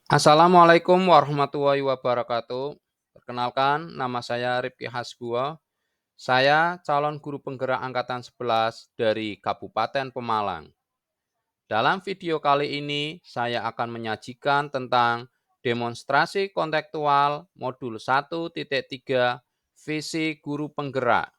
Assalamualaikum warahmatullahi wabarakatuh. Perkenalkan, nama saya Rifki Hasbuo. Saya calon guru penggerak angkatan 11 dari Kabupaten Pemalang. Dalam video kali ini, saya akan menyajikan tentang demonstrasi kontekstual modul 1.3 visi guru penggerak.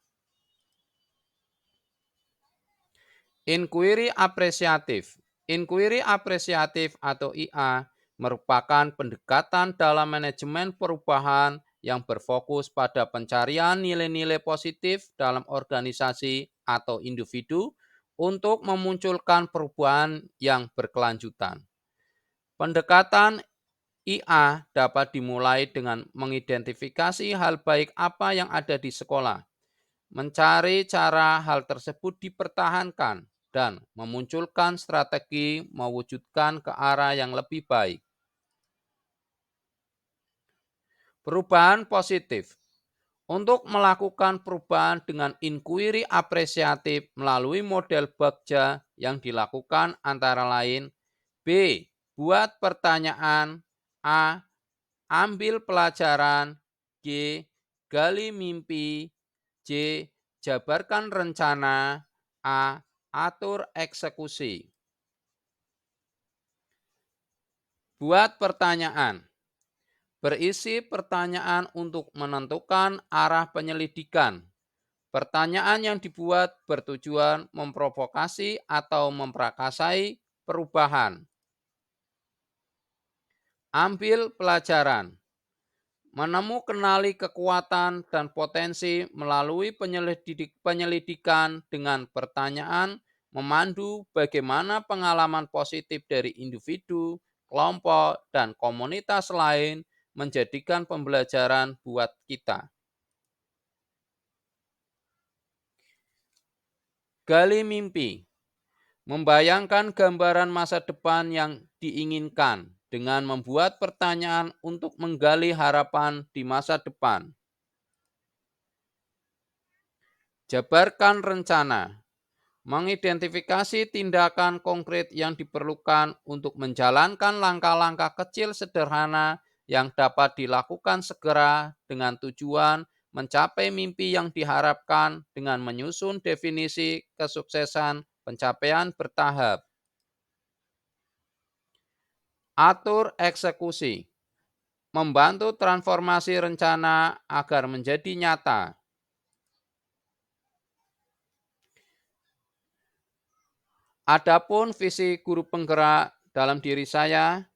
Inquiry apresiatif. Inquiry apresiatif atau IA merupakan pendekatan dalam manajemen perubahan yang berfokus pada pencarian nilai-nilai positif dalam organisasi atau individu untuk memunculkan perubahan yang berkelanjutan. Pendekatan IA dapat dimulai dengan mengidentifikasi hal baik apa yang ada di sekolah, mencari cara hal tersebut dipertahankan, dan memunculkan strategi mewujudkan ke arah yang lebih baik. Perubahan positif. Untuk melakukan perubahan dengan inquiry apresiatif melalui model Bagja yang dilakukan antara lain: B. Buat pertanyaan. A. Ambil pelajaran. G. Gali mimpi. C. Jabarkan rencana. A. Atur eksekusi. Buat pertanyaan. Berisi pertanyaan untuk menentukan arah penyelidikan. Pertanyaan yang dibuat bertujuan memprovokasi atau memprakarsai perubahan. Ambil pelajaran. Kenali kekuatan dan potensi melalui penyelidikan dengan pertanyaan memandu bagaimana pengalaman positif dari individu, kelompok, dan komunitas lain menjadikan pembelajaran buat kita. Gali mimpi. Membayangkan gambaran masa depan yang diinginkan dengan membuat pertanyaan untuk menggali harapan di masa depan. Jabarkan rencana. Mengidentifikasi tindakan konkret yang diperlukan untuk menjalankan langkah-langkah kecil sederhana yang dapat dilakukan segera dengan tujuan mencapai mimpi yang diharapkan dengan menyusun definisi kesuksesan pencapaian bertahap. Atur eksekusi. Membantu transformasi rencana agar menjadi nyata. Adapun visi guru penggerak dalam diri saya,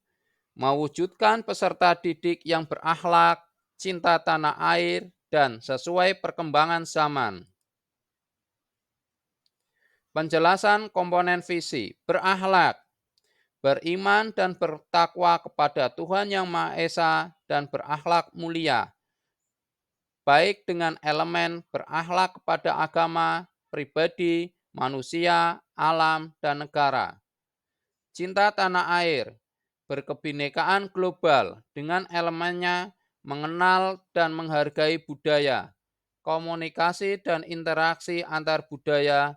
mewujudkan peserta didik yang berakhlak, cinta tanah air, dan sesuai perkembangan zaman. Penjelasan komponen visi: berakhlak, beriman dan bertakwa kepada Tuhan Yang Maha Esa dan berakhlak mulia, baik dengan elemen berakhlak kepada agama, pribadi, manusia, alam, dan negara. Cinta tanah air, berkebinekaan global dengan elemennya mengenal dan menghargai budaya, komunikasi dan interaksi antar budaya,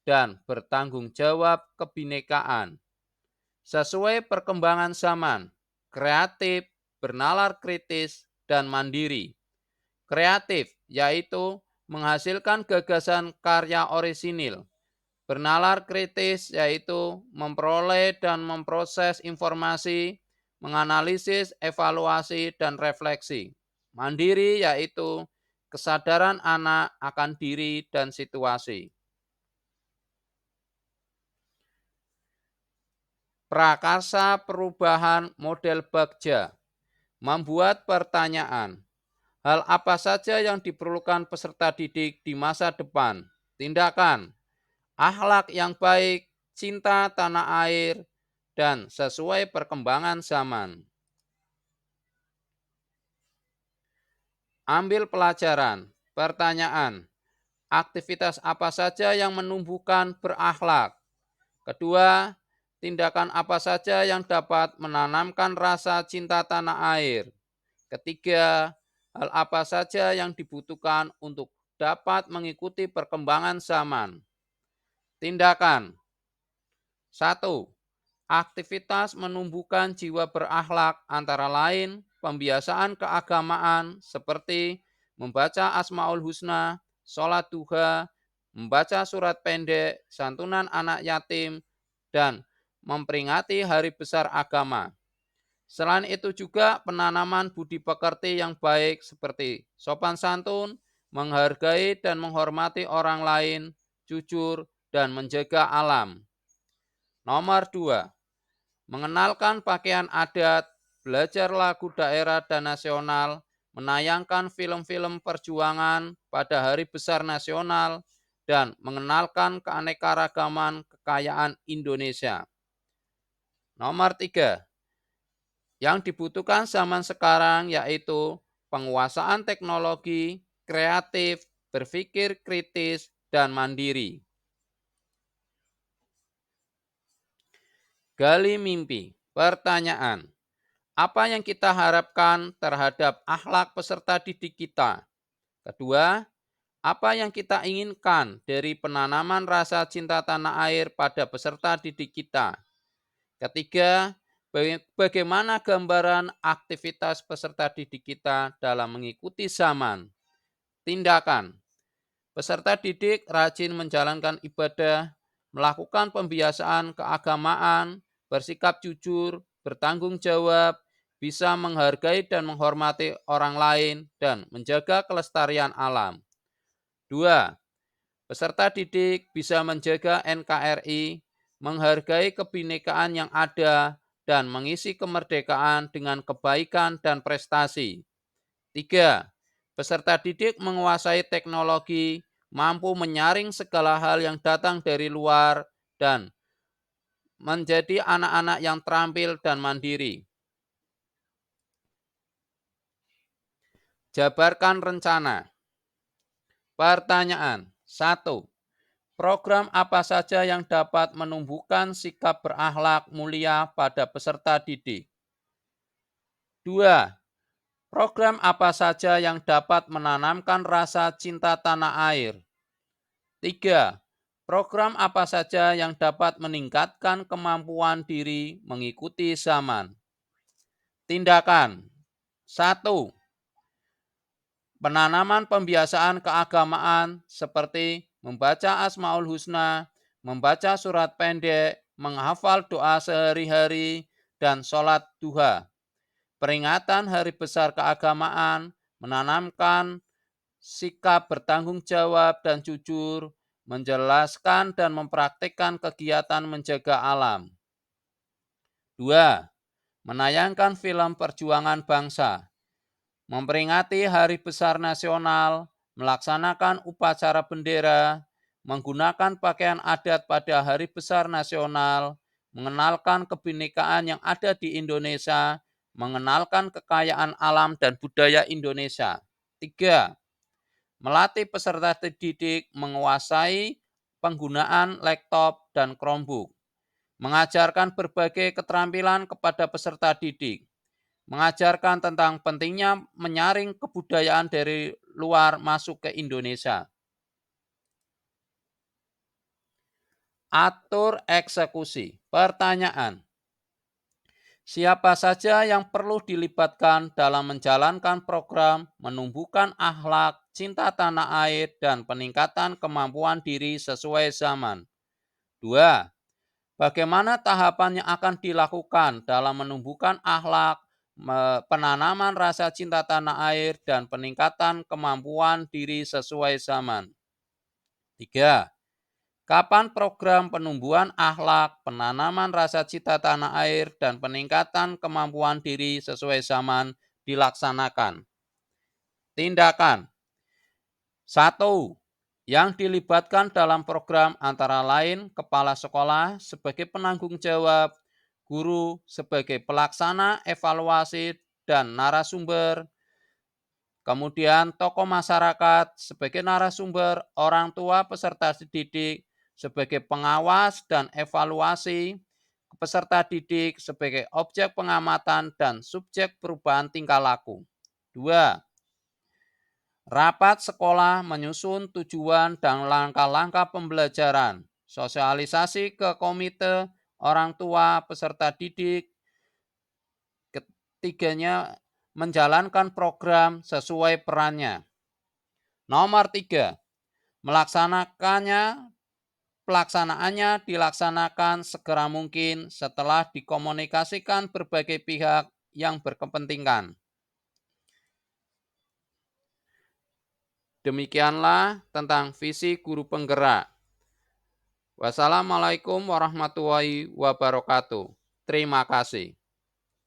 dan bertanggung jawab kebinekaan. Sesuai perkembangan zaman, kreatif, bernalar kritis, dan mandiri. Kreatif, yaitu menghasilkan gagasan karya orisinil. Bernalar kritis, yaitu memperoleh dan memproses informasi, menganalisis, evaluasi, dan refleksi. Mandiri, yaitu kesadaran anak akan diri dan situasi. Prakarsa perubahan model Bagja. Membuat pertanyaan. Hal apa saja yang diperlukan peserta didik di masa depan? Tindakan. Akhlak yang baik, cinta tanah air, dan sesuai perkembangan zaman. Ambil pelajaran. Pertanyaan. Aktivitas apa saja yang menumbuhkan berakhlak? Kedua, tindakan apa saja yang dapat menanamkan rasa cinta tanah air? Ketiga, hal apa saja yang dibutuhkan untuk dapat mengikuti perkembangan zaman? Tindakan. 1. Aktivitas menumbuhkan jiwa berakhlak antara lain pembiasaan keagamaan seperti membaca Asmaul Husna, sholat duha, membaca surat pendek, santunan anak yatim, dan memperingati hari besar agama. Selain itu juga penanaman budi pekerti yang baik seperti sopan santun, menghargai dan menghormati orang lain, jujur, dan menjaga alam. Nomor 2, mengenalkan pakaian adat, belajar lagu daerah dan nasional, menayangkan film-film perjuangan pada hari besar nasional, dan mengenalkan keanekaragaman kekayaan Indonesia. Nomor 3, yang dibutuhkan zaman sekarang yaitu penguasaan teknologi, kreatif, berpikir kritis, dan mandiri. Gali mimpi. Pertanyaan: apa yang kita harapkan terhadap akhlak peserta didik kita? Kedua, apa yang kita inginkan dari penanaman rasa cinta tanah air pada peserta didik kita? Ketiga, bagaimana gambaran aktivitas peserta didik kita dalam mengikuti zaman? Tindakan: peserta didik rajin menjalankan ibadah, melakukan pembiasaan keagamaan, bersikap jujur, bertanggung jawab, bisa menghargai dan menghormati orang lain, dan menjaga kelestarian alam. 2. Peserta didik bisa menjaga NKRI, menghargai kebinekaan yang ada, dan mengisi kemerdekaan dengan kebaikan dan prestasi. 3. Peserta didik menguasai teknologi, mampu menyaring segala hal yang datang dari luar, dan menjadi anak-anak yang terampil dan mandiri. Jabarkan rencana. Pertanyaan 1. Program apa saja yang dapat menumbuhkan sikap berakhlak mulia pada peserta didik? 2. Program apa saja yang dapat menanamkan rasa cinta tanah air? 3. Program apa saja yang dapat meningkatkan kemampuan diri mengikuti zaman? Tindakan. 1. Penanaman pembiasaan keagamaan seperti membaca Asmaul Husna, membaca surat pendek, menghafal doa sehari-hari, dan sholat duha. Peringatan hari besar keagamaan, menanamkan sikap bertanggung jawab dan jujur, menjelaskan dan mempraktikkan kegiatan menjaga alam. 2. Menayangkan film perjuangan bangsa, memperingati hari besar nasional, melaksanakan upacara bendera, menggunakan pakaian adat pada hari besar nasional, mengenalkan kebinekaan yang ada di Indonesia, mengenalkan kekayaan alam dan budaya Indonesia. 3. Melatih peserta didik menguasai penggunaan laptop dan Chromebook, mengajarkan berbagai keterampilan kepada peserta didik, mengajarkan tentang pentingnya menyaring kebudayaan dari luar masuk ke Indonesia. Atur eksekusi. Pertanyaan: siapa saja yang perlu dilibatkan dalam menjalankan program menumbuhkan akhlak, cinta tanah air, dan peningkatan kemampuan diri sesuai zaman? 2. Bagaimana tahapan yang akan dilakukan dalam menumbuhkan akhlak, penanaman rasa cinta tanah air, dan peningkatan kemampuan diri sesuai zaman? 3. Kapan program penumbuhan akhlak, penanaman rasa cinta tanah air, dan peningkatan kemampuan diri sesuai zaman dilaksanakan? Tindakan. 1. Yang dilibatkan dalam program antara lain kepala sekolah sebagai penanggung jawab, guru sebagai pelaksana evaluasi dan narasumber, kemudian tokoh masyarakat sebagai narasumber, orang tua peserta didik sebagai pengawas dan evaluasi, peserta didik sebagai objek pengamatan dan subjek perubahan tingkah laku. 2. Rapat sekolah menyusun tujuan dan langkah-langkah pembelajaran, sosialisasi ke komite, orang tua, peserta didik. Ketiganya, menjalankan program sesuai perannya. Nomor 3, pelaksanaannya dilaksanakan segera mungkin setelah dikomunikasikan berbagai pihak yang berkepentingan. Demikianlah tentang visi guru penggerak. Wassalamualaikum warahmatullahi wabarakatuh. Terima kasih.